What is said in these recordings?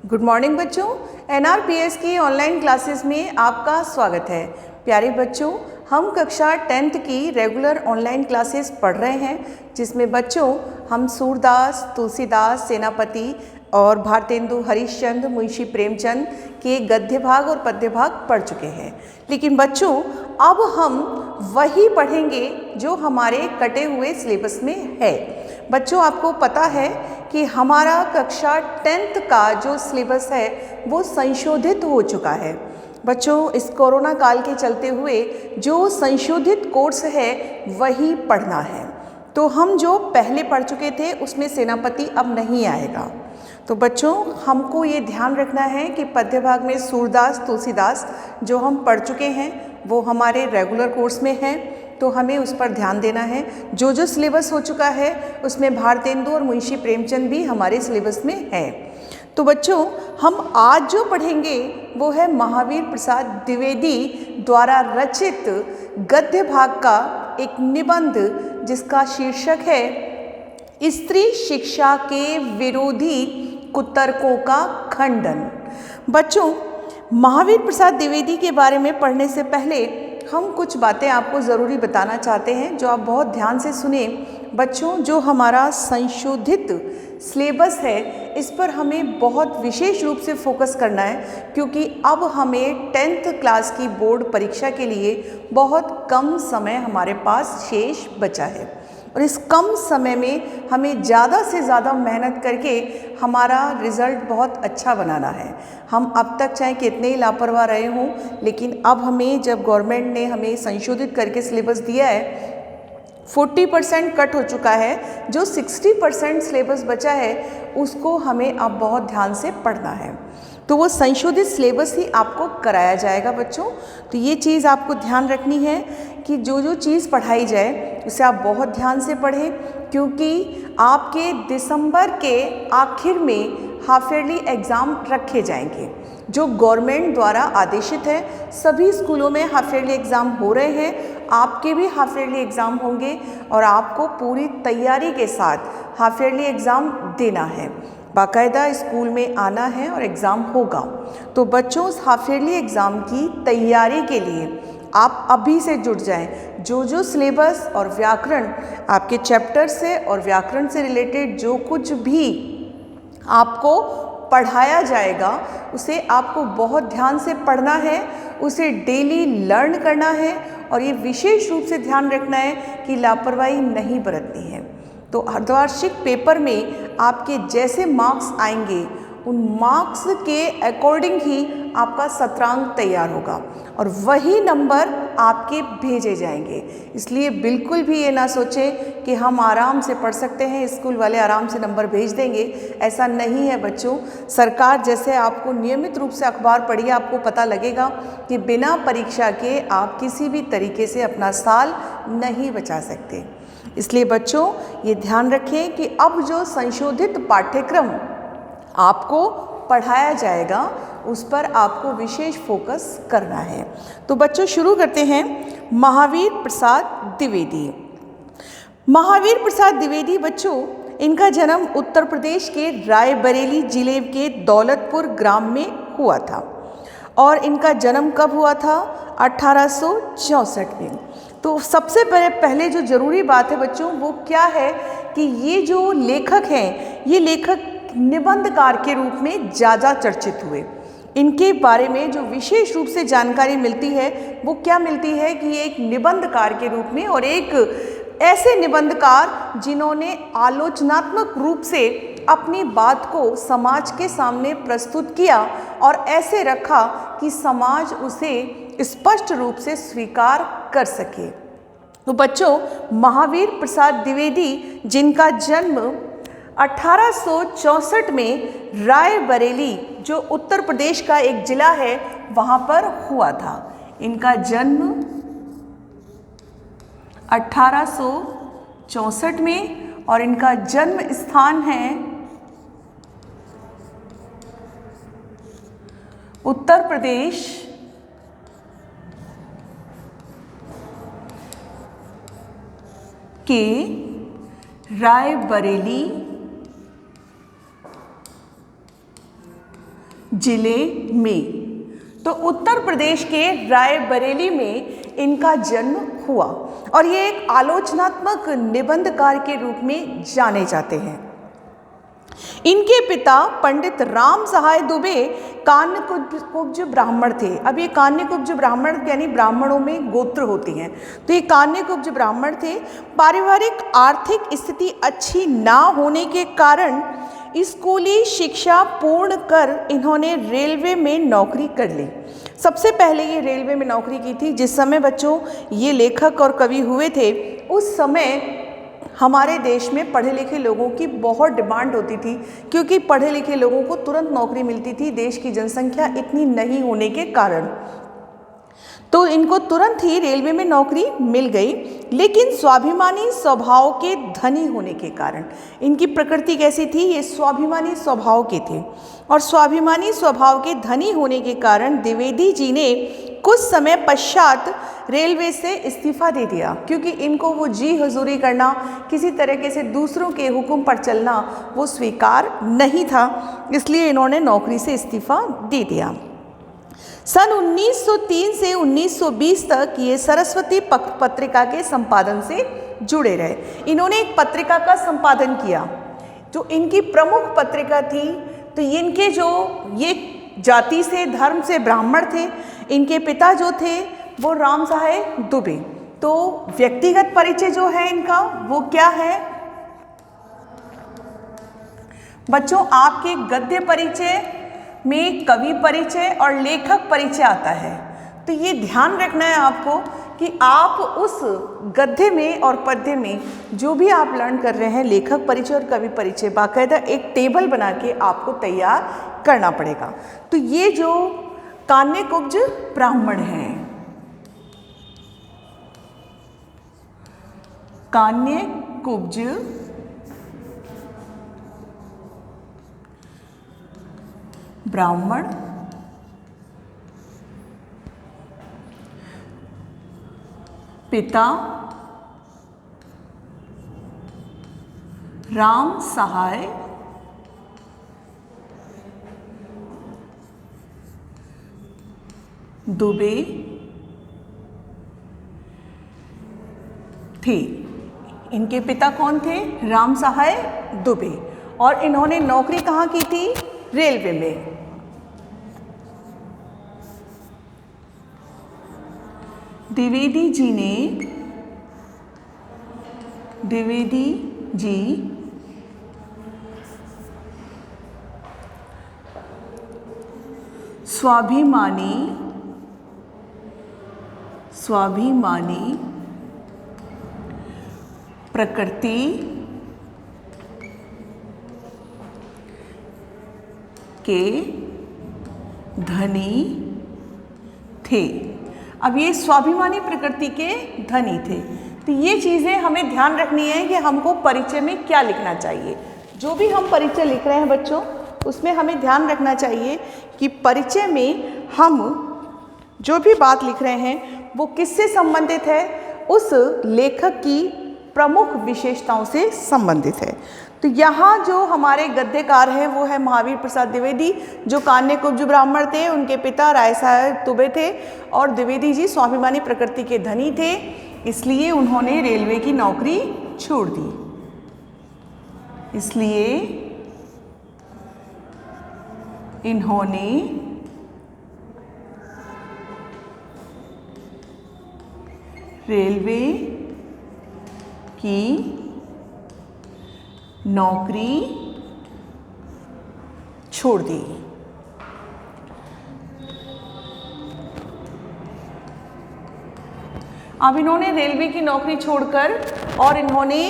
Good morning बच्चों, एनआरपीएस की online classes में आपका स्वागत है। प्यारे बच्चों, हम कक्षा 10th की रेगुलर ऑनलाइन क्लासेस पढ़ रहे हैं, जिसमें बच्चों हम सूरदास, तुलसीदास, सेनापति और भारतेंदु हरिश्चंद्र, मुंशी प्रेमचंद के गद्य भाग और पद्य भाग पढ़ चुके हैं। लेकिन बच्चों, अब हम वही पढ़ेंगे जो हमारे कटे हुए सिलेबस में है। बच्चों, आपको पता है कि हमारा कक्षा 10th का जो सिलेबस है वो संशोधित हो चुका है। बच्चों, इस कोरोना काल के चलते हुए जो संशोधित कोर्स है वही पढ़ना है। तो हम जो पहले पढ़ चुके थे उसमें सेनापति अब नहीं आएगा। तो बच्चों, हमको ये ध्यान रखना है कि पद्य भाग में सूरदास, तुलसीदास जो हम पढ़ चुके हैं वो हमारे रेगुलर कोर्स में है, तो हमें उस पर ध्यान देना है। जो सिलेबस हो चुका है उसमें भारतेंदु और मुंशी प्रेमचंद भी हमारे सिलेबस में है। तो बच्चों, हम आज जो पढ़ेंगे वो है महावीर प्रसाद द्विवेदी द्वारा रचित गद्य भाग का एक निबंध, जिसका शीर्षक है स्त्री शिक्षा के विरोधी कुतर्कों का खंडन। बच्चों, महावीर प्रसाद द्विवेदी के बारे में पढ़ने से पहले हम कुछ बातें आपको ज़रूरी बताना चाहते हैं, जो आप बहुत ध्यान से सुने। बच्चों, जो हमारा संशोधित सिलेबस है इस पर हमें बहुत विशेष रूप से फोकस करना है, क्योंकि अब हमें 10th क्लास की बोर्ड परीक्षा के लिए बहुत कम समय हमारे पास शेष बचा है, और इस कम समय में हमें ज़्यादा से ज़्यादा मेहनत करके हमारा रिज़ल्ट बहुत अच्छा बनाना है। हम अब तक चाहे कितने ही लापरवाह रहे हों, लेकिन अब हमें जब गवर्नमेंट ने हमें संशोधित करके सिलेबस दिया है, 40% कट हो चुका है, जो 60% सिलेबस बचा है उसको हमें अब बहुत ध्यान से पढ़ना है। तो वो संशोधित सिलेबस ही आपको कराया जाएगा बच्चों। तो ये चीज़ आपको ध्यान रखनी है कि जो चीज़ पढ़ाई जाए उसे आप बहुत ध्यान से पढ़ें, क्योंकि आपके दिसंबर के आखिर में हाफ ईयरली एग्ज़ाम रखे जाएंगे, जो गवर्नमेंट द्वारा आदेशित है। सभी स्कूलों में हाफ ईयरली एग्ज़ाम हो रहे हैं, आपके भी हाफ ईयरली एग्ज़ाम होंगे और आपको पूरी तैयारी के साथ हाफ ईयरली एग्ज़ाम देना है। बाकायदा स्कूल में आना है और एग्ज़ाम होगा। तो बच्चों, उस हाफ ईयरली एग्ज़ाम की तैयारी के लिए आप अभी से जुट जाएं। जो सिलेबस और व्याकरण आपके चैप्टर से और व्याकरण से रिलेटेड जो कुछ भी आपको पढ़ाया जाएगा उसे आपको बहुत ध्यान से पढ़ना है, उसे डेली लर्न करना है, और ये विशेष रूप से ध्यान रखना है कि लापरवाही नहीं बरतनी है। तो अर्धवार्षिक पेपर में आपके जैसे मार्क्स आएंगे उन मार्क्स के अकॉर्डिंग ही आपका सत्रांक तैयार होगा और वही नंबर आपके भेजे जाएंगे। इसलिए बिल्कुल भी ये ना सोचें कि हम आराम से पढ़ सकते हैं, स्कूल वाले आराम से नंबर भेज देंगे। ऐसा नहीं है बच्चों। सरकार जैसे आपको नियमित रूप से अखबार पढ़िए, आपको पता लगेगा कि बिना परीक्षा के आप किसी भी तरीके से अपना साल नहीं बचा सकते। इसलिए बच्चों, ये ध्यान रखें कि अब जो संशोधित पाठ्यक्रम आपको पढ़ाया जाएगा उस पर आपको विशेष फोकस करना है। तो बच्चों, शुरू करते हैं। महावीर प्रसाद द्विवेदी। महावीर प्रसाद द्विवेदी बच्चों, इनका जन्म उत्तर प्रदेश के रायबरेली जिले के दौलतपुर ग्राम में हुआ था, और इनका जन्म कब हुआ था? 1864 में। तो सबसे पहले जो ज़रूरी बात है बच्चों वो क्या है कि ये जो लेखक हैं, ये लेखक निबंधकार के रूप में ज़्यादा चर्चित हुए। इनके बारे में जो विशेष रूप से जानकारी मिलती है वो क्या मिलती है कि ये एक निबंधकार के रूप में, और एक ऐसे निबंधकार जिन्होंने आलोचनात्मक रूप से अपनी बात को समाज के सामने प्रस्तुत किया और ऐसे रखा कि समाज उसे स्पष्ट रूप से स्वीकार कर सके। तो बच्चों, महावीर प्रसाद द्विवेदी, जिनका जन्म 1864 में रायबरेली, जो उत्तर प्रदेश का एक जिला है, वहाँ पर हुआ था। इनका जन्म 1864 में, और इनका जन्म स्थान है उत्तर प्रदेश के रायबरेली जिले में। तो उत्तर प्रदेश के रायबरेली में इनका जन्म हुआ और ये एक आलोचनात्मक निबंधकार के रूप में जाने जाते हैं। इनके पिता पंडित राम सहाय दुबे कान्यकुब्ज ब्राह्मण थे। अब ये कान्यकुब्ज ब्राह्मण यानी ब्राह्मणों में गोत्र होती हैं, तो ये कान्यकुब्ज ब्राह्मण थे। पारिवारिक आर्थिक स्थिति अच्छी ना होने के कारण स्कूली शिक्षा पूर्ण कर इन्होंने रेलवे में नौकरी कर ली। सबसे पहले ये रेलवे में नौकरी की थी। जिस समय बच्चों ये लेखक और कवि हुए थे, उस समय हमारे देश में पढ़े लिखे लोगों की बहुत डिमांड होती थी, क्योंकि पढ़े लिखे लोगों को तुरंत नौकरी मिलती थी देश की जनसंख्या इतनी नहीं होने के कारण। तो इनको तुरंत ही रेलवे में नौकरी मिल गई। लेकिन स्वाभिमानी स्वभाव के धनी होने के कारण, इनकी प्रकृति कैसी थी, ये स्वाभिमानी स्वभाव के थे और स्वाभिमानी स्वभाव के धनी होने के कारण द्विवेदी जी ने कुछ समय पश्चात रेलवे से इस्तीफा दे दिया, क्योंकि इनको वो जी हजूरी करना, किसी तरीके से दूसरों के हुक्म पर चलना वो स्वीकार नहीं था, इसलिए इन्होंने नौकरी से इस्तीफा दे दिया। सन 1903 से 1920 तक ये सरस्वती पत्रिका के संपादन से जुड़े रहे। इन्होंने एक पत्रिका का संपादन किया जो इनकी प्रमुख पत्रिका थी। तो इनके जो ये जाति से धर्म से ब्राह्मण थे, इनके पिता जो थे वो राम सहाय दुबे। तो व्यक्तिगत परिचय जो है इनका वो क्या है बच्चों, आपके गद्य परिचय में कवि परिचय और लेखक परिचय आता है। तो ये ध्यान रखना है आपको कि आप उस गद्य में और पद्य में जो भी आप लर्न कर रहे हैं, लेखक परिचय और कवि परिचय, बाकायदा एक टेबल बना के आपको तैयार करना पड़ेगा। तो ये जो कान्यकुब्ज ब्राह्मण हैं, कान्यकुब्ज ब्राह्मण पिता राम सहाय दुबे थे। इनके पिता कौन थे? राम सहाय दुबे। और इन्होंने नौकरी कहाँ की थी? रेलवे में। द्विवेदी जी स्वाभिमानी प्रकृति के धनी थे। अब ये स्वाभिमानी प्रकृति के धनी थे। तो ये चीज़ें हमें ध्यान रखनी है कि हमको परिचय में क्या लिखना चाहिए। जो भी हम परिचय लिख रहे हैं बच्चों, उसमें हमें ध्यान रखना चाहिए कि परिचय में हम जो भी बात लिख रहे हैं वो किससे संबंधित है, उस लेखक की प्रमुख विशेषताओं से संबंधित है। तो यहाँ जो हमारे गद्यकार हैं वो है महावीर प्रसाद द्विवेदी, जो कान्यकुब्ज ब्राह्मण थे। उनके पिता राय साहब दुबे थे और द्विवेदी जी स्वाभिमानी प्रकृति के धनी थे, इसलिए उन्होंने रेलवे की नौकरी छोड़ दी। इसलिए इन्होंने रेलवे की नौकरी छोड़ दी। अब इन्होंने रेलवे की नौकरी छोड़कर और इन्होंने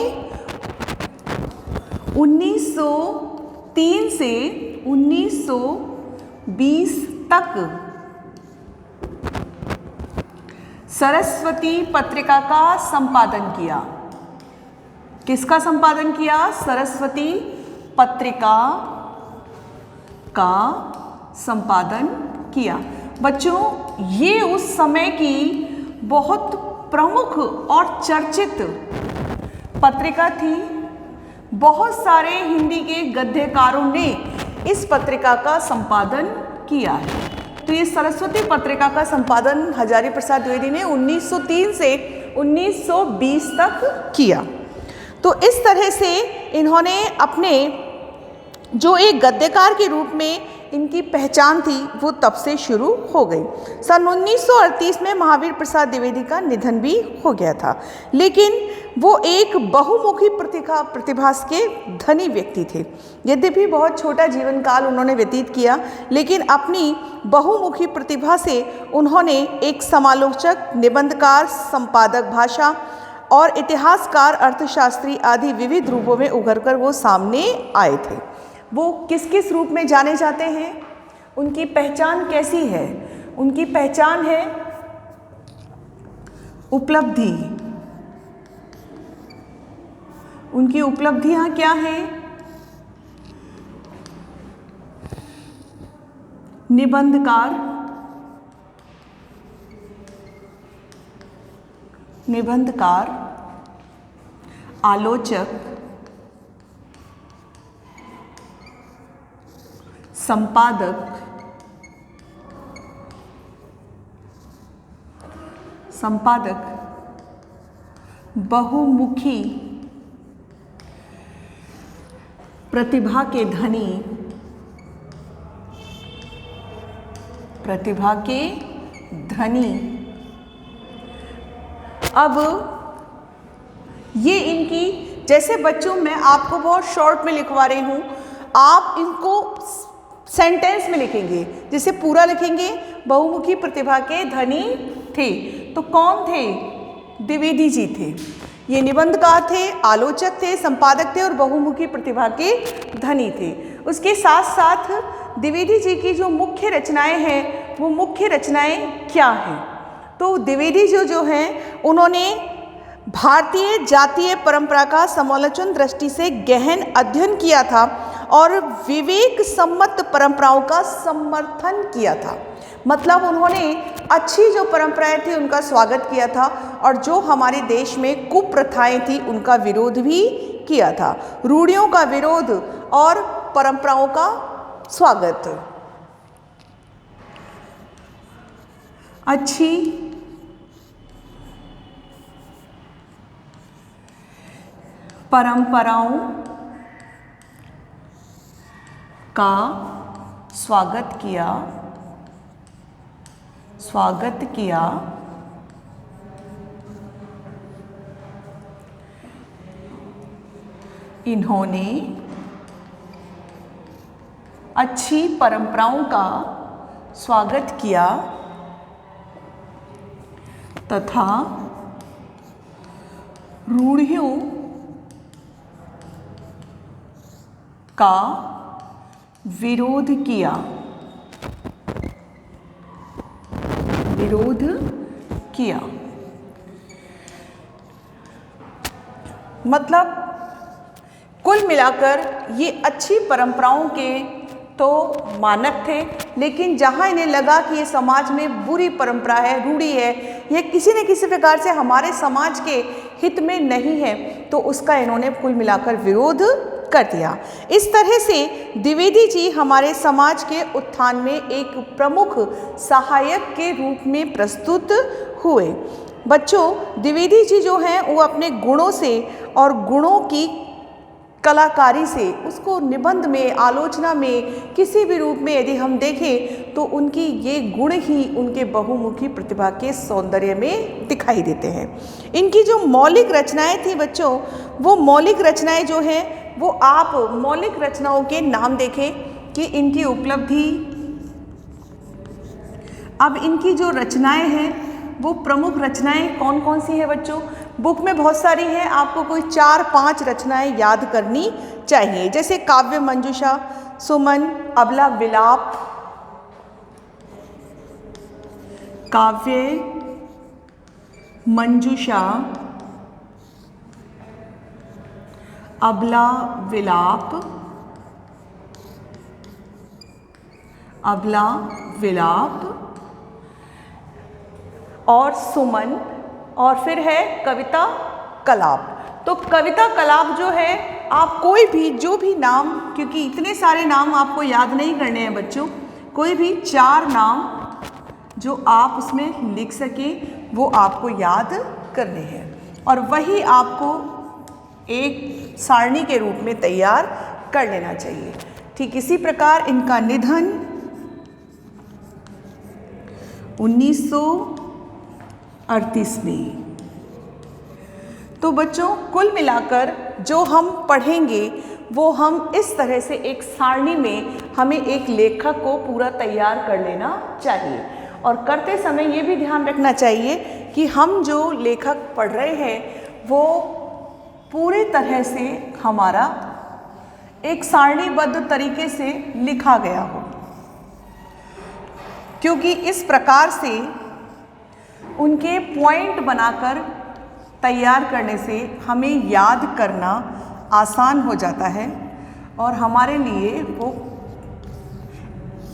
1903 से 1920 तक सरस्वती पत्रिका का संपादन किया। किसका संपादन किया? सरस्वती पत्रिका का संपादन किया। बच्चों, ये उस समय की बहुत प्रमुख और चर्चित पत्रिका थी। बहुत सारे हिंदी के गद्यकारों ने इस पत्रिका का संपादन किया है। तो ये सरस्वती पत्रिका का संपादन हजारी प्रसाद द्विवेदी ने 1903 से 1920 तक किया। तो इस तरह से इन्होंने अपने जो एक गद्यकार के रूप में इनकी पहचान थी वो तब से शुरू हो गई। सन 1938 में महावीर प्रसाद द्विवेदी का निधन भी हो गया था, लेकिन वो एक बहुमुखी प्रतिभास के धनी व्यक्ति थे। यद्यपि बहुत छोटा जीवन काल उन्होंने व्यतीत किया, लेकिन अपनी बहुमुखी प्रतिभा से उन्होंने एक समालोचक, निबंधकार, संपादक, भाषा और इतिहासकार, अर्थशास्त्री आदि विविध रूपों में उभरकर वो सामने आए थे। वो किस किस रूप में जाने जाते हैं, उनकी पहचान कैसी है? उनकी पहचान है उपलब्धि। उनकी उपलब्धियां क्या हैं? निबंधकार, आलोचक, संपादक, बहुमुखी प्रतिभा के धनी, अब ये इनकी, जैसे बच्चों मैं आपको बहुत शॉर्ट में लिखवा रही हूँ, आप इनको सेंटेंस में लिखेंगे। जैसे पूरा लिखेंगे, बहुमुखी प्रतिभा के धनी थे, तो कौन थे? द्विवेदी जी थे। ये निबंधकार थे, आलोचक थे, संपादक थे और बहुमुखी प्रतिभा के धनी थे। उसके साथ साथ द्विवेदी जी की जो मुख्य रचनाएं हैं, वो मुख्य रचनाएं क्या हैं? तो द्विवेदी जो हैं, उन्होंने भारतीय जातीय परंपरा का समालोचन दृष्टि से गहन अध्ययन किया था और विवेक सम्मत परंपराओं का समर्थन किया था। मतलब उन्होंने अच्छी जो परंपराएं थी उनका स्वागत किया था और जो हमारे देश में कुप्रथाएं थी उनका विरोध भी किया था। रूढ़ियों का विरोध और परंपराओं का स्वागत। अच्छी परंपराओं का स्वागत किया इन्होंने अच्छी परंपराओं का स्वागत किया तथा रूढ़ियों का विरोध किया। मतलब कुल मिलाकर ये अच्छी परंपराओं के तो मानक थे, लेकिन जहाँ इन्हें लगा कि ये समाज में बुरी परंपरा है, रूढ़ी है, ये किसी न किसी प्रकार से हमारे समाज के हित में नहीं है, तो उसका इन्होंने कुल मिलाकर विरोध कर दिया। इस तरह से द्विवेदी जी हमारे समाज के उत्थान में एक प्रमुख सहायक के रूप में प्रस्तुत हुए। बच्चों, द्विवेदी जी जो हैं वो अपने गुणों से और गुणों की कलाकारी से, उसको निबंध में, आलोचना में, किसी भी रूप में यदि हम देखें तो उनकी ये गुण ही उनके बहुमुखी प्रतिभा के सौंदर्य में दिखाई देते हैं। इनकी जो मौलिक रचनाएं थी बच्चों, वो मौलिक रचनाएं जो हैं वो आप मौलिक रचनाओं के नाम देखें कि इनकी उपलब्धि। अब इनकी जो रचनाएं हैं वो प्रमुख रचनाएं कौन कौन सी है बच्चों? बुक में बहुत सारी हैं, आपको कोई 4-5 रचनाएं याद करनी चाहिए। जैसे काव्य मंजूषा, सुमन, अबला विलाप, काव्य मंजूषा, अबला विलाप और सुमन, और फिर है कविता कलाप। तो कविता कलाप जो है, आप कोई भी जो भी नाम, क्योंकि इतने सारे नाम आपको याद नहीं करने हैं बच्चों, कोई भी 4 नाम जो आप उसमें लिख सकें वो आपको याद करने हैं और वही आपको एक सारणी के रूप में तैयार कर लेना चाहिए। ठीक इसी प्रकार इनका निधन 1938 में। तो बच्चों कुल मिलाकर जो हम पढ़ेंगे वो हम इस तरह से एक सारणी में हमें एक लेखक को पूरा तैयार कर लेना चाहिए और करते समय ये भी ध्यान रखना चाहिए कि हम जो लेखक पढ़ रहे हैं वो पूरे तरह से हमारा एक सारणीबद्ध तरीके से लिखा गया हो, क्योंकि इस प्रकार से उनके पॉइंट बनाकर तैयार करने से हमें याद करना आसान हो जाता है और हमारे लिए वो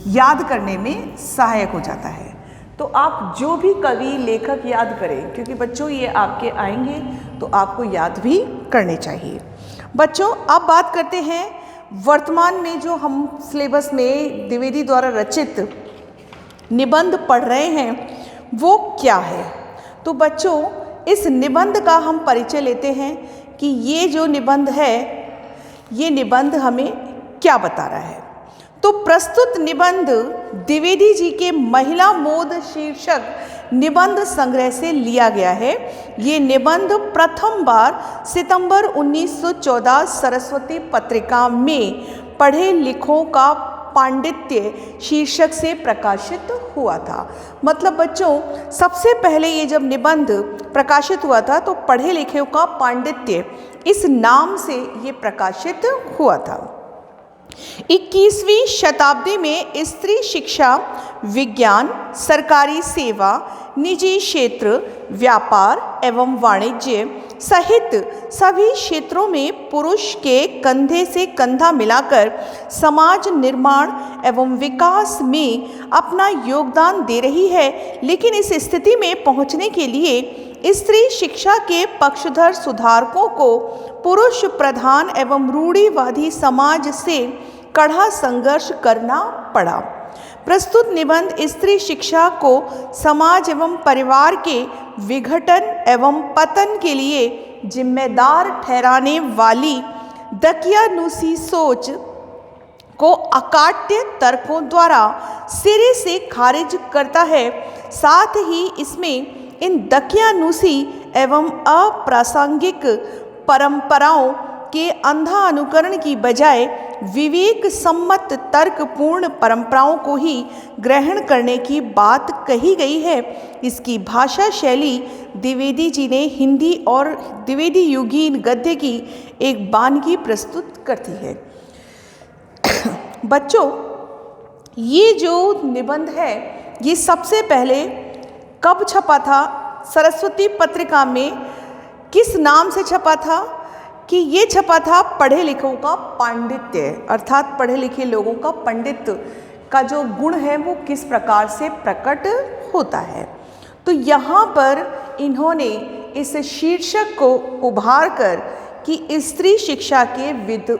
याद करने में सहायक हो जाता है। तो आप जो भी कवि लेखक याद करें, क्योंकि बच्चों ये आपके आएंगे तो आपको याद भी करने चाहिए। बच्चों अब बात करते हैं वर्तमान में जो हम सिलेबस में द्विवेदी द्वारा रचित निबंध पढ़ रहे हैं वो क्या है। तो बच्चों इस निबंध का हम परिचय लेते हैं कि ये जो निबंध है ये निबंध हमें क्या बता रहा है। तो प्रस्तुत निबंध द्विवेदी जी के महिला मोद शीर्षक निबंध संग्रह से लिया गया है। ये निबंध प्रथम बार सितंबर 1914 सरस्वती पत्रिका में पढ़े लिखों का पांडित्य शीर्षक से प्रकाशित हुआ था। मतलब बच्चों सबसे पहले ये जब निबंध प्रकाशित हुआ था तो पढ़े लिखे का पांडित्य इस नाम से ये प्रकाशित हुआ था। 21वीं शताब्दी में स्त्री शिक्षा, विज्ञान, सरकारी सेवा, निजी क्षेत्र, व्यापार एवं वाणिज्य सहित सभी क्षेत्रों में पुरुष के कंधे से कंधा मिलाकर समाज निर्माण एवं विकास में अपना योगदान दे रही है। लेकिन इस स्थिति में पहुंचने के लिए स्त्री शिक्षा के पक्षधर सुधारकों को पुरुष प्रधान एवं रूढ़िवादी समाज से कड़ा संघर्ष करना पड़ा। प्रस्तुत निबंध स्त्री शिक्षा को समाज एवं परिवार के विघटन एवं पतन के लिए जिम्मेदार ठहराने वाली दकियानुसी सोच को अकाट्य तर्कों द्वारा सिरे से खारिज करता है। साथ ही इसमें इन दकियानुसी एवं अप्रासंगिक परंपराओं के अंधा अनुकरण की बजाय विवेक सम्मत तर्कपूर्ण परंपराओं को ही ग्रहण करने की बात कही गई है। इसकी भाषा शैली द्विवेदी जी ने हिंदी और द्विवेदी युगीन गद्य की एक बानगी प्रस्तुत करती है। बच्चों ये जो निबंध है ये सबसे पहले कब छपा था? सरस्वती पत्रिका में किस नाम से छपा था? कि ये छपा था पढ़े लिखों का पांडित्य, अर्थात पढ़े लिखे लोगों का पंडित का जो गुण है वो किस प्रकार से प्रकट होता है। तो यहाँ पर इन्होंने इस शीर्षक को उभार कर कि स्त्री शिक्षा के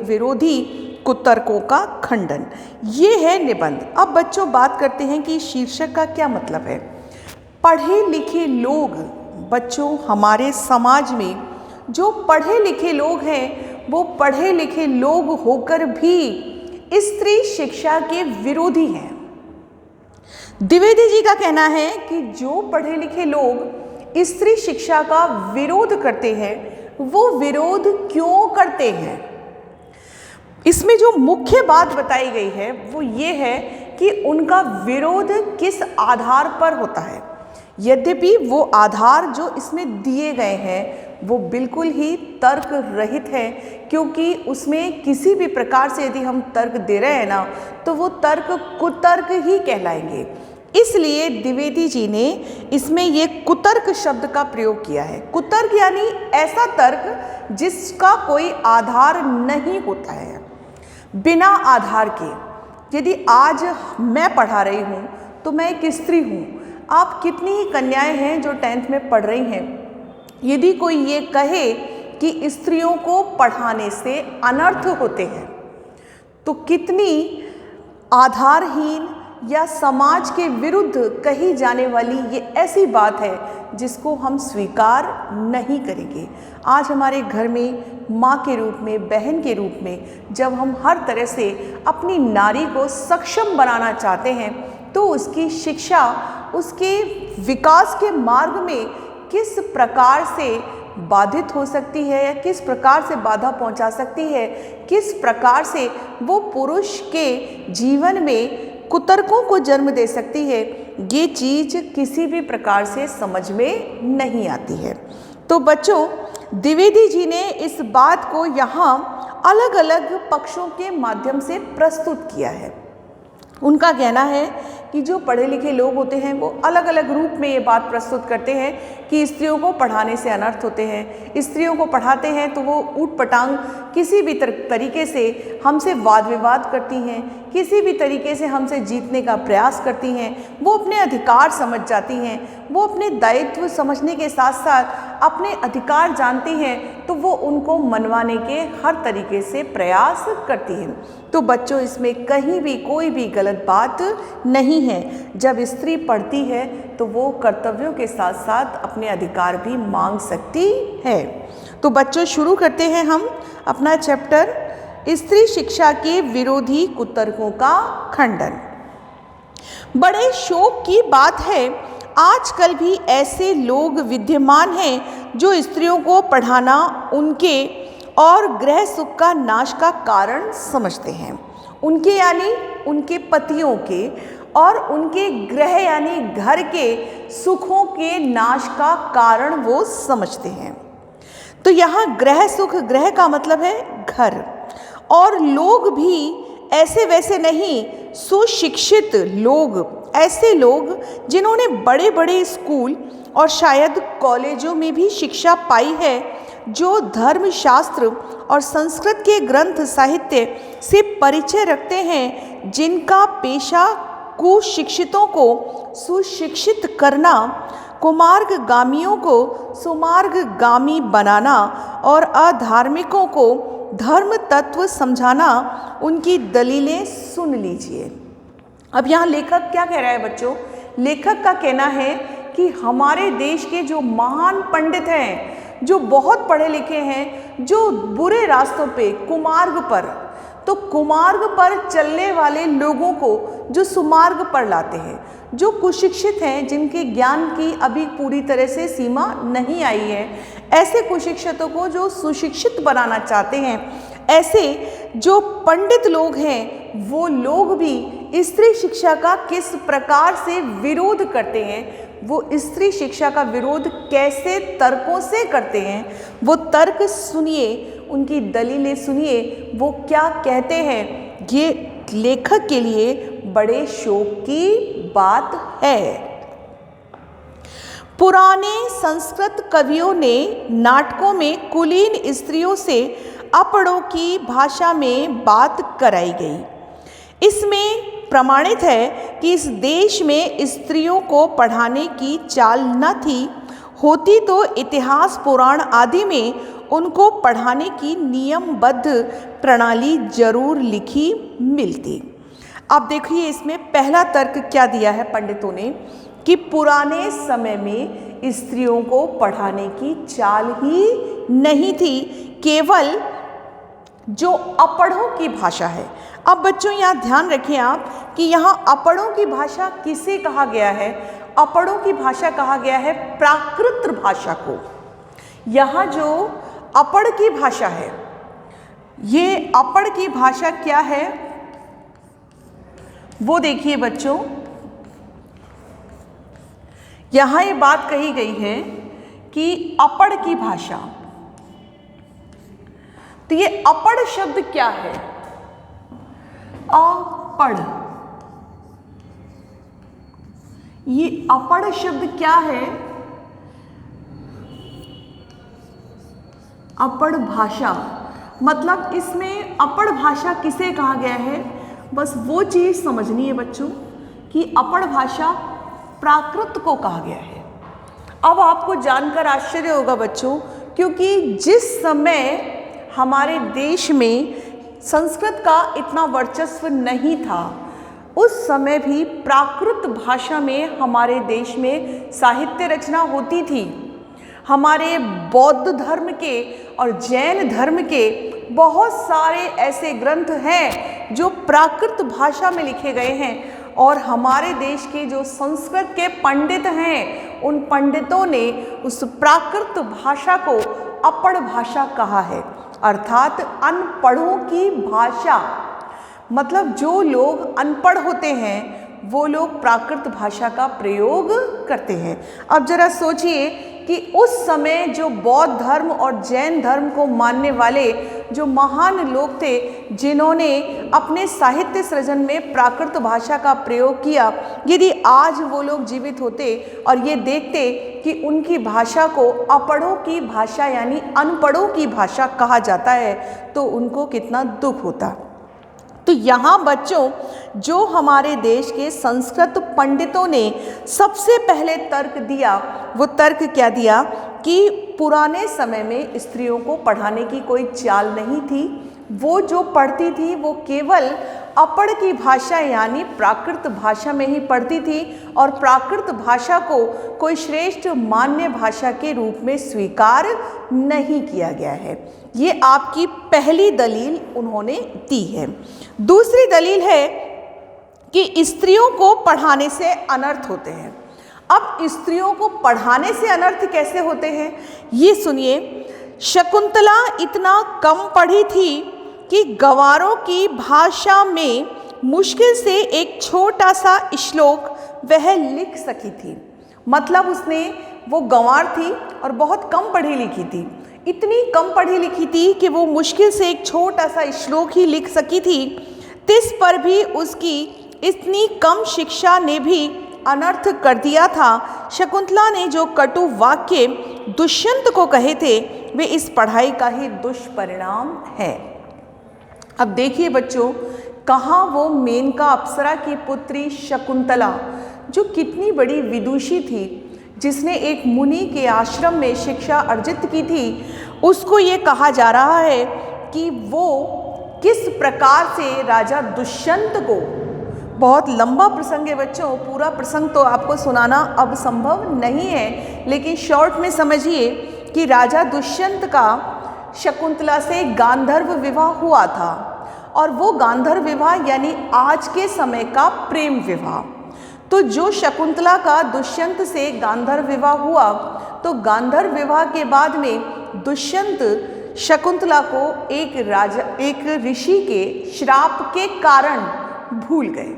विरोधी कुतर्कों का खंडन, ये है निबंध। अब बच्चों बात करते हैं कि शीर्षक का क्या मतलब है। पढ़े लिखे लोग, बच्चों हमारे समाज में जो पढ़े लिखे लोग हैं वो पढ़े लिखे लोग होकर भी स्त्री शिक्षा के विरोधी हैं। द्विवेदी जी का कहना है कि जो पढ़े लिखे लोग स्त्री शिक्षा का विरोध करते हैं वो विरोध क्यों करते हैं। इसमें जो मुख्य बात बताई गई है वो ये है कि उनका विरोध किस आधार पर होता है। यद्यपि वो आधार जो इसमें दिए गए हैं वो बिल्कुल ही तर्क रहित है, क्योंकि उसमें किसी भी प्रकार से यदि हम तर्क दे रहे हैं ना तो वो तर्क कुतर्क ही कहलाएंगे। इसलिए द्विवेदी जी ने इसमें ये कुतर्क शब्द का प्रयोग किया है। कुतर्क यानी ऐसा तर्क जिसका कोई आधार नहीं होता है, बिना आधार के। यदि आज मैं पढ़ा रही हूँ तो मैं एक स्त्री हूँ, आप कितनी ही कन्याएं हैं जो 10th में पढ़ रही हैं, यदि कोई ये कहे कि स्त्रियों को पढ़ाने से अनर्थ होते हैं तो कितनी आधारहीन, या समाज के विरुद्ध कही जाने वाली ये ऐसी बात है जिसको हम स्वीकार नहीं करेंगे। आज हमारे घर में माँ के रूप में, बहन के रूप में जब हम हर तरह से अपनी नारी को सक्षम बनाना चाहते हैं तो उसकी शिक्षा, उसके विकास के मार्ग में किस प्रकार से बाधित हो सकती है या किस प्रकार से बाधा पहुंचा सकती है, किस प्रकार से वो पुरुष के जीवन में कुतर्कों को जन्म दे सकती है, ये चीज़ किसी भी प्रकार से समझ में नहीं आती है। तो बच्चों, द्विवेदी जी ने इस बात को यहाँ अलग अलग पक्षों के माध्यम से प्रस्तुत किया है। उनका कहना है कि जो पढ़े लिखे लोग होते हैं वो अलग अलग रूप में ये बात प्रस्तुत करते हैं कि स्त्रियों को पढ़ाने से अनर्थ होते हैं। स्त्रियों को पढ़ाते हैं तो वो ऊट पटांग किसी भी तरीके से हमसे वाद विवाद करती हैं, किसी भी तरीके से हमसे जीतने का प्रयास करती हैं। वो अपने अधिकार समझ जाती हैं, वो अपने दायित्व समझने के साथ साथ अपने अधिकार जानती हैं, तो वो उनको मनवाने के हर तरीके से प्रयास करती हैं। तो बच्चों, इसमें कहीं भी कोई भी गलत बात नहीं है। जब स्त्री पढ़ती है तो वो कर्तव्यों के साथ साथ अपने अधिकार भी मांग सकती है। तो बच्चों, शुरू करते हैं हम अपना चैप्टर, स्त्री शिक्षा के विरोधी कुतर्कों का खंडन। बड़े शोक की बात है, आजकल भी ऐसे लोग विद्यमान हैं जो स्त्रियों को पढ़ाना उनके और गृह सुख का नाश का कारण समझते हैं। उनके यानी उनके पतियों के और उनके गृह यानी घर के सुखों के नाश का कारण वो समझते हैं। तो यहाँ गृह सुख, गृह का मतलब है घर, और लोग भी ऐसे वैसे नहीं, सुशिक्षित लोग, ऐसे लोग जिन्होंने बड़े बड़े स्कूल और शायद कॉलेजों में भी शिक्षा पाई है, जो धर्मशास्त्र और संस्कृत के ग्रंथ साहित्य से परिचय रखते हैं, जिनका पेशा कुशिक्षितों को सुशिक्षित करना, कुमार्गगामियों को सुमार्गगामी बनाना और अधार्मिकों को धर्म तत्व समझाना, उनकी दलीलें सुन लीजिए। अब यहाँ लेखक क्या कह रहा है बच्चों? लेखक का कहना है कि हमारे देश के जो महान पंडित हैं, जो बहुत पढ़े लिखे हैं, जो बुरे रास्तों पे, कुमार्ग पर, तो कुमार्ग पर चलने वाले लोगों को जो सुमार्ग पर लाते हैं, जो कुशिक्षित हैं, जिनके ज्ञान की अभी पूरी तरह से सीमा नहीं आई है, ऐसे कुशिक्षितों को जो सुशिक्षित बनाना चाहते हैं, ऐसे जो पंडित लोग हैं, वो लोग भी स्त्री शिक्षा का किस प्रकार से विरोध करते हैं, वो स्त्री शिक्षा का विरोध कैसे तर्कों से करते हैं, वो तर्क सुनिए, उनकी दलीलें सुनिए, वो क्या कहते हैं। ये लेखक के लिए बड़े शौक की बात है। पुराने संस्कृत कवियों ने नाटकों में कुलीन स्त्रियों से अपड़ों की भाषा में बात कराई गई। इसमें प्रमाणित है कि इस देश में स्त्रियों को पढ़ाने की चाल न थी, होती तो इतिहास पुराण आदि में उनको पढ़ाने की नियमबद्ध प्रणाली जरूर लिखी मिलती। अब देखिए, इसमें पहला तर्क क्या दिया है पंडितों ने कि पुराने समय में स्त्रियों को पढ़ाने की चाल ही नहीं थी, केवल जो अपढ़ों की भाषा है। अब बच्चों, यहाँ ध्यान रखें आप कि यहाँ अपढ़ों की भाषा किसे कहा गया है? अपढ़ों की भाषा कहा गया है प्राकृत भाषा को। यहाँ जो अपढ़ की भाषा है, ये अपढ़ की भाषा क्या है वो देखिए बच्चों, यहाँ ये बात कही गई है कि अपढ़ की भाषा। तो ये अपढ़ शब्द क्या है? अपढ़, ये अपढ़ शब्द क्या है? अपढ़ भाषा, मतलब इसमें अपढ़ भाषा किसे कहा गया है? बस वो चीज़ समझनी है बच्चों कि अपढ़ भाषा प्राकृत को कहा गया है। अब आपको जानकर आश्चर्य होगा बच्चों, क्योंकि जिस समय हमारे देश में संस्कृत का इतना वर्चस्व नहीं था, उस समय भी प्राकृत भाषा में हमारे देश में साहित्य रचना होती थी। हमारे बौद्ध धर्म के और जैन धर्म के बहुत सारे ऐसे ग्रंथ हैं जो प्राकृत भाषा में लिखे गए हैं, और हमारे देश के जो संस्कृत के पंडित हैं उन पंडितों ने उस प्राकृत भाषा को अपढ़ भाषा कहा है, अर्थात अनपढ़ों की भाषा। मतलब जो लोग अनपढ़ होते हैं वो लोग प्राकृत भाषा का प्रयोग करते हैं। अब जरा सोचिए कि उस समय जो बौद्ध धर्म और जैन धर्म को मानने वाले जो महान लोग थे, जिन्होंने अपने साहित्य सृजन में प्राकृत भाषा का प्रयोग किया, यदि आज वो लोग जीवित होते और ये देखते कि उनकी भाषा को अपढ़ों की भाषा यानी अनपढ़ों की भाषा कहा जाता है, तो उनको कितना दुख होता। तो यहाँ बच्चों, जो हमारे देश के संस्कृत पंडितों ने सबसे पहले तर्क दिया, वो तर्क क्या दिया कि पुराने समय में स्त्रियों को पढ़ाने की कोई चाल नहीं थी। वो जो पढ़ती थी वो केवल अपढ़ की भाषा यानी प्राकृत भाषा में ही पढ़ती थी, और प्राकृत भाषा को कोई श्रेष्ठ मान्य भाषा के रूप में स्वीकार नहीं किया गया है। ये आपकी पहली दलील उन्होंने दी है। दूसरी दलील है कि स्त्रियों को पढ़ाने से अनर्थ होते हैं। अब स्त्रियों को पढ़ाने से अनर्थ कैसे होते हैं, ये सुनिए। शकुंतला इतना कम पढ़ी थी कि गंवारों की भाषा में मुश्किल से एक छोटा सा श्लोक वह लिख सकी थी। मतलब वो गंवार थी और बहुत कम पढ़ी लिखी थी, इतनी कम पढ़ी लिखी थी कि वो मुश्किल से एक छोटा सा श्लोक ही लिख सकी थी। तिस पर भी उसकी इतनी कम शिक्षा ने भी अनर्थ कर दिया था। शकुंतला ने जो कटु वाक्य दुष्यंत को कहे थे, वे इस पढ़ाई का ही दुष्परिणाम है। अब देखिए बच्चों, कहाँ वो मेनका अप्सरा की पुत्री शकुंतला, जो कितनी बड़ी विदुषी थी, जिसने एक मुनि के आश्रम में शिक्षा अर्जित की थी, उसको ये कहा जा रहा है कि वो किस प्रकार से राजा दुष्यंत को, बहुत लंबा प्रसंग है बच्चों, पूरा प्रसंग तो आपको सुनाना अब संभव नहीं है, लेकिन शॉर्ट में समझिए कि राजा दुष्यंत का शकुंतला से गांधर्व विवाह हुआ था, और वो गांधर्व विवाह यानी आज के समय का प्रेम विवाह। तो जो शकुंतला का दुष्यंत से गांधर्व विवाह हुआ, तो गांधर्व विवाह के बाद में दुष्यंत शकुंतला को एक ऋषि के श्राप के कारण भूल गए।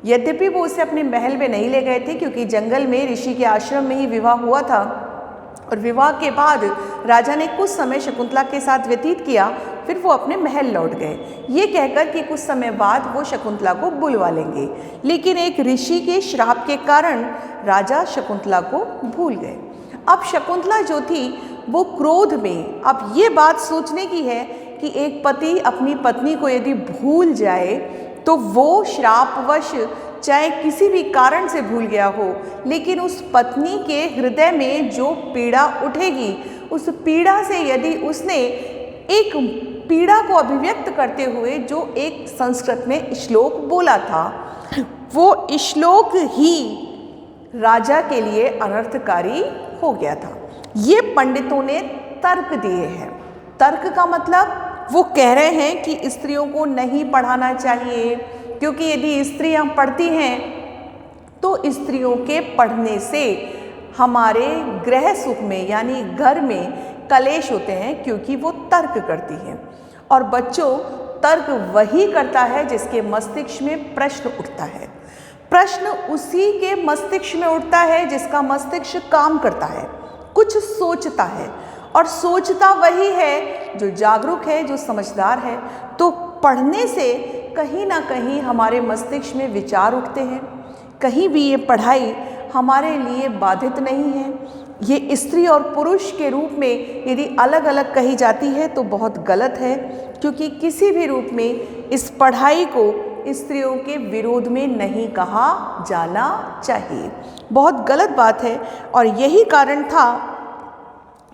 यद्यपि वो उसे अपने महल में नहीं ले गए थे, क्योंकि जंगल में ऋषि के आश्रम में ही विवाह हुआ था, और विवाह के बाद राजा ने कुछ समय शकुंतला के साथ व्यतीत किया, फिर वो अपने महल लौट गए, ये कहकर कि कुछ समय बाद वो शकुंतला को बुलवा लेंगे। लेकिन एक ऋषि के श्राप के कारण राजा शकुंतला को भूल गए। अब शकुंतला जो थी वो क्रोध में, अब ये बात सोचने की है कि एक पति अपनी पत्नी को यदि भूल जाए तो वो श्रापवश चाहे किसी भी कारण से भूल गया हो, लेकिन उस पत्नी के हृदय में जो पीड़ा उठेगी, उस पीड़ा से यदि उसने एक पीड़ा को अभिव्यक्त करते हुए जो एक संस्कृत में श्लोक बोला था, वो श्लोक ही राजा के लिए अनर्थकारी हो गया था। ये पंडितों ने तर्क दिए हैं। तर्क का मतलब वो कह रहे हैं कि स्त्रियों को नहीं पढ़ाना चाहिए, क्योंकि यदि स्त्रियां पढ़ती हैं तो स्त्रियों के पढ़ने से हमारे गृह सुख में यानी घर में कलेश होते हैं, क्योंकि वो तर्क करती हैं। और बच्चों, तर्क वही करता है जिसके मस्तिष्क में प्रश्न उठता है। प्रश्न उसी के मस्तिष्क में उठता है जिसका मस्तिष्क काम करता है, कुछ सोचता है, और सोचता वही है जो जागरूक है, जो समझदार है। तो पढ़ने से कहीं ना कहीं हमारे मस्तिष्क में विचार उठते हैं। कहीं भी ये पढ़ाई हमारे लिए बाधित नहीं है। ये स्त्री और पुरुष के रूप में यदि अलग अलग कही जाती है तो बहुत गलत है, क्योंकि किसी भी रूप में इस पढ़ाई को स्त्रियों के विरोध में नहीं कहा जाना चाहिए। बहुत गलत बात है, और यही कारण था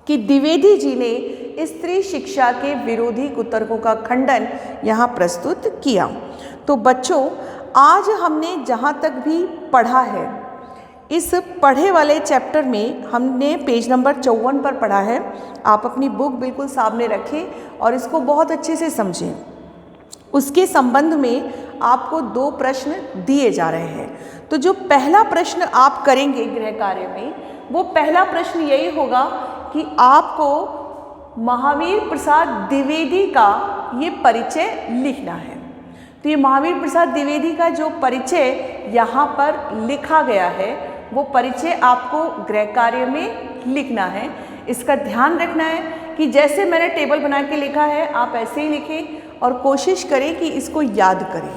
कि द्विवेदी जी ने स्त्री शिक्षा के विरोधी कुतर्कों का खंडन यहाँ प्रस्तुत किया। तो बच्चों, आज हमने जहाँ तक भी पढ़ा है, इस पढ़े वाले चैप्टर में हमने पेज नंबर 54 पर पढ़ा है। आप अपनी बुक बिल्कुल सामने रखें और इसको बहुत अच्छे से समझें। उसके संबंध में आपको 2 प्रश्न दिए जा रहे हैं। तो जो पहला प्रश्न आप करेंगे गृह कार्य में, वो पहला प्रश्न यही होगा कि आपको महावीर प्रसाद द्विवेदी का ये परिचय लिखना है। तो ये महावीर प्रसाद द्विवेदी का जो परिचय यहाँ पर लिखा गया है, वो परिचय आपको गृह कार्य में लिखना है। इसका ध्यान रखना है कि जैसे मैंने टेबल बना के लिखा है, आप ऐसे ही लिखें और कोशिश करें कि इसको याद करें,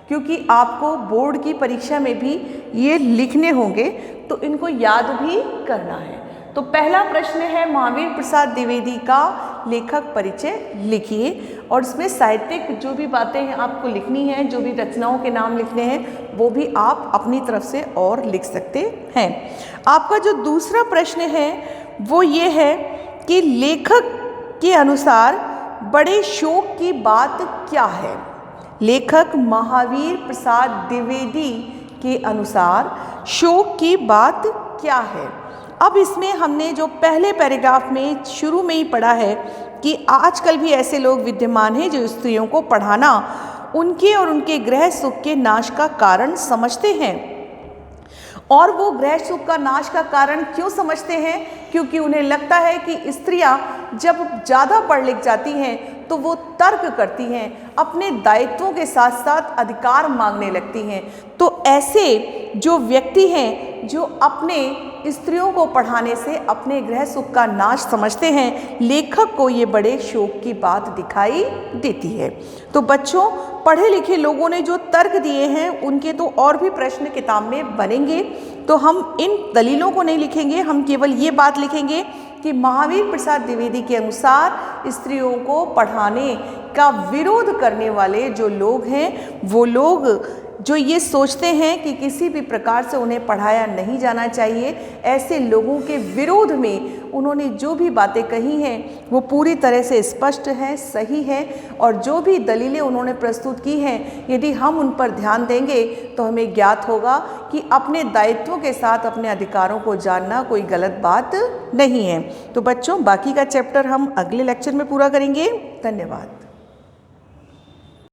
क्योंकि आपको बोर्ड की परीक्षा में भी ये लिखने होंगे, तो इनको याद भी करना है। तो पहला प्रश्न है, महावीर प्रसाद द्विवेदी का लेखक परिचय लिखिए, और इसमें साहित्यिक जो भी बातें हैं आपको लिखनी है, जो भी रचनाओं के नाम लिखने हैं वो भी आप अपनी तरफ से और लिख सकते हैं। आपका जो दूसरा प्रश्न है वो ये है कि लेखक के अनुसार बड़े शोक की बात क्या है। लेखक महावीर प्रसाद द्विवेदी के अनुसार शोक की बात क्या है। अब इसमें हमने जो पहले पैराग्राफ में शुरू में ही पढ़ा है कि आजकल भी ऐसे लोग विद्यमान हैं जो स्त्रियों को पढ़ाना उनके और उनके गृह सुख के नाश का कारण समझते हैं। और वो गृह सुख का नाश का कारण क्यों समझते हैं? क्योंकि उन्हें लगता है कि स्त्रियां जब ज़्यादा पढ़ लिख जाती हैं तो वो तर्क करती हैं, अपने दायित्वों के साथ साथ अधिकार मांगने लगती हैं। तो ऐसे जो व्यक्ति हैं जो अपने स्त्रियों को पढ़ाने से अपने गृह सुख का नाश समझते हैं, लेखक को ये बड़े शोक की बात दिखाई देती है। तो बच्चों, पढ़े लिखे लोगों ने जो तर्क दिए हैं उनके तो और भी प्रश्न किताब में बनेंगे, तो हम इन दलीलों को नहीं लिखेंगे, हम केवल ये बात लिखेंगे कि महावीर प्रसाद द्विवेदी के अनुसार स्त्रियों को पढ़ाने का विरोध करने वाले जो लोग हैं, वो लोग जो ये सोचते हैं कि किसी भी प्रकार से उन्हें पढ़ाया नहीं जाना चाहिए, ऐसे लोगों के विरोध में उन्होंने जो भी बातें कही हैं वो पूरी तरह से स्पष्ट है, सही है। और जो भी दलीलें उन्होंने प्रस्तुत की हैं, यदि हम उन पर ध्यान देंगे तो हमें ज्ञात होगा कि अपने दायित्वों के साथ अपने अधिकारों को जानना कोई गलत बात नहीं है। तो बच्चों, बाकी का चैप्टर हम अगले लेक्चर में पूरा करेंगे। धन्यवाद।